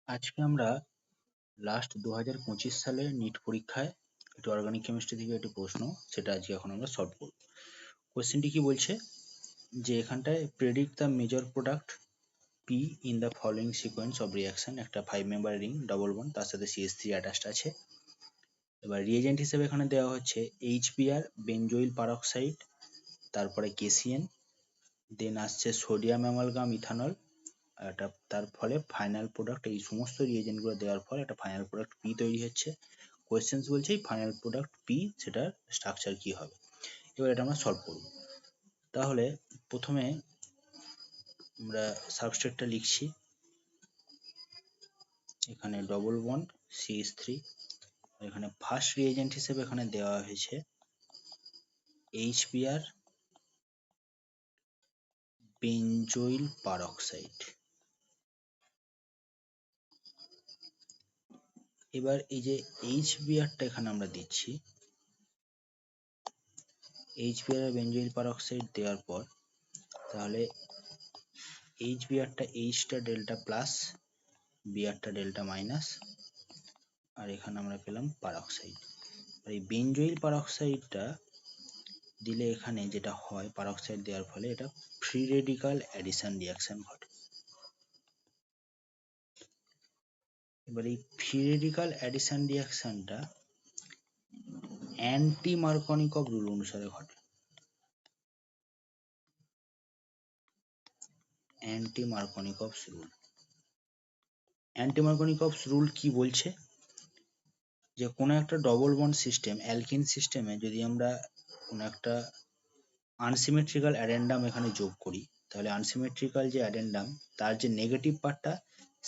আজকে আমরা লাস্ট 2025 সালের নিট পরীক্ষায় একটি অর্গানিক কেমিস্ট্রি থেকে একটি প্রশ্ন, সেটা আজকে এখন আমরা সলভ করব। কোশ্চেনটি কি বলছে যে এখানটায় predict the major product P in the following sequence of reaction. একটা 5 মেম্বার রিং ডবল বন্ড, তার সাথে CH3 অ্যাটাচড আছে। এবার রিয়েজেন্ট হিসেবে এখানে দেওয়া হচ্ছে HBr বেঞ্জোইল পারক্সাইড, তারপরে KCN, দেন আসছে সোডিয়াম অ্যামালগাম ইথানল। তার ফলে ফাইনাল প্রোডাক্ট, এই সমস্ত রিয়েজেন্ট গুলো দেওয়ার পর একটা ফাইনাল প্রোডাক্ট পি তৈরি হচ্ছে। কোয়েশ্চেন্স বলছে এই ফাইনাল প্রোডাক্ট পি, সেটার স্ট্রাকচার কি হবে। এবার এটা আমরা সলভ করব। তাহলে প্রথমে আমরা সাবস্ট্রেটটা লিখছি। এখানে ডবল বন্ড CH3, এখানে ফার্স্ট রিয়েজেন্ট হিসেবে এখানে দেওয়া হয়েছে HBr বেঞ্জোইল পারক্সাইড। এবার এই যে HBrটা এখানে আমরা দিচ্ছি, HBr বেঞ্জোইল পারক্সাইড দেওয়ার পর তাহলে HBrটা Hটা ডেল্টা প্লাস, Brটা ডেল্টা মাইনাস, আর এখানে আমরা পেলাম পারক্সাইড। আর এই বেঞ্জোইল পারক্সাইডটা দিলে এখানে যেটা হয়, পারক্সাইড দেওয়ার ফলে এটা ফ্রি রেডিকাল অ্যাডিশন রিয়াকশন ঘটে। এবার এই ফ্রি রেডিকাল অ্যাডিশন রিয়াকশনটা অ্যান্টি মার্কনিকভ রুল অনুসারে ঘটে। Anti Markovnikov's rule. Anti Markovnikov's rule কি বলছে যে কোনো একটা ডবল বন্ড সিস্টেম, অ্যালকিন সিস্টেমে যদি আমরা কোনো একটা আনসিমেট্রিক্যাল অ্যাডেন্ডাম এখানে যোগ করি, তাহলে আনসিমেট্রিক্যাল যে অ্যাডেন্ডাম, তার যে নেগেটিভ পার্টটা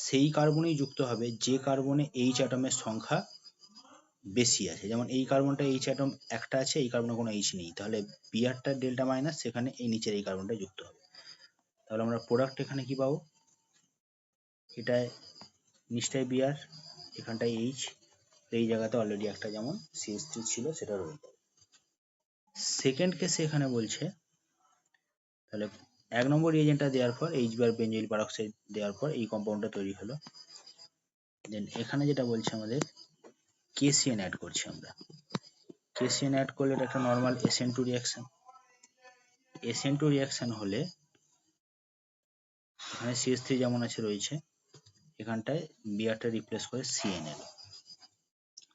সেই কার্বনেই যুক্ত হবে যে কার্বনে এইচ অ্যাটমের সংখ্যা বেশি আছে। যেমন এই কার্বনটা এইচ অ্যাটম একটা আছে, এই কার্বনে কোনো এইচ নেই, তাহলে বিআরটা ডেল্টা মাইনাস, সেখানে এই নিচের এই কার্বনটা যুক্ত হবে। তাহলে আমরা প্রোডাক্ট এখানে কি পাবো, এটায় নিচটায় বিআর, এখানটায় এইচ, এই জায়গাতে অলরেডি একটা যেমন CH3 ছিল সেটা রয়ে যাবে। সেকেন্ড কেসে এখানে বলছে, তাহলে 1 নম্বর রিয়েজেন্টটা দেওয়ার পর HBr বেঞ্জোইল পারক্সাইড দেওয়ার পর এই কম্পাউন্ডটা তৈরি হলো। দেন এখানে যেটা বলছে আমাদের KCN অ্যাড করছি আমরা। KCN অ্যাড করলে এটা একটা normal SN2 reaction. SN2 reaction হলে এখানে CH3 যেমন আছে রয়েছে, এখানটায় বিআরটা রিপ্লেস করে CN এলো।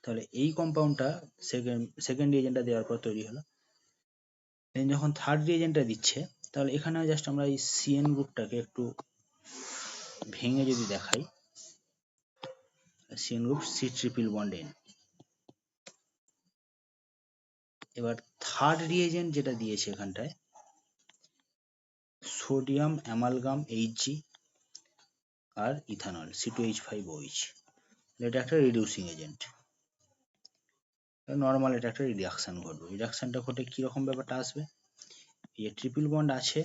তাহলে এই কম্পাউন্ডটা সেকেন্ড রিয়েজেন্টটা দেওয়ার পর তৈরি হলো। দেন যখন থার্ড রিয়েজেন্টটা দিচ্ছে, তাহলে এখানে জাস্ট আমরা এই CN গ্রুপটাকে একটু ভেঙে যদি দেখাই, CN group C triple bond N। এবার থার্ড রিয়েজেন্ট যেটা দিয়েছে এখানটায় সোডিয়াম অ্যামালগাম Hg আর ইথানল C2H5OH, এটা একটা রিডিউসিং এজেন্ট। নর্মাল এটা একটা রিডাকশন ঘটবে। রিডাকশনটা ঘটে কিরকম ব্যাপারটা আসবে, এই ট্রিপল বন্ড আছে,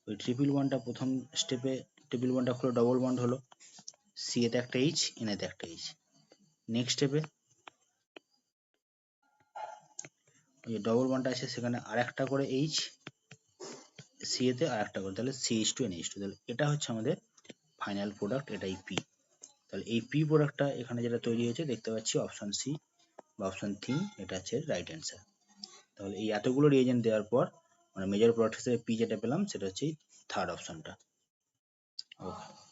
ওই ট্রিপল বন্ডটা প্রথম স্টেপে ট্রিপল বন্ডটা খুলে ডবল বন্ড হলো, সি এতে একটা এইচ, এন এতে একটা এইচ। নেক্সট স্টেপে ওই ডবল বন্ডটা আছে, সেখানে আর একটা করে এইচ, সি এতে আর একটা করে, তাহলে CH2 NH2। তাহলে এটা হচ্ছে আমাদের ফাইনাল প্রোডাক্ট, এটাই পি। তাহলে এই পি প্রোডাক্টটা এখানে যেটা তৈরি হয়েছে দেখতে পাচ্ছি অপশন সি বা অপশন 3, এটা হচ্ছে রাইট অ্যান্সার। তাহলে এই এতগুলো রিয়েজেন্ট দেওয়ার পর আমরা মেজর প্রোডাক্ট হিসেবে পি যেটা পেলাম সেটা হচ্ছে থার্ড অপশনটা। ওকে।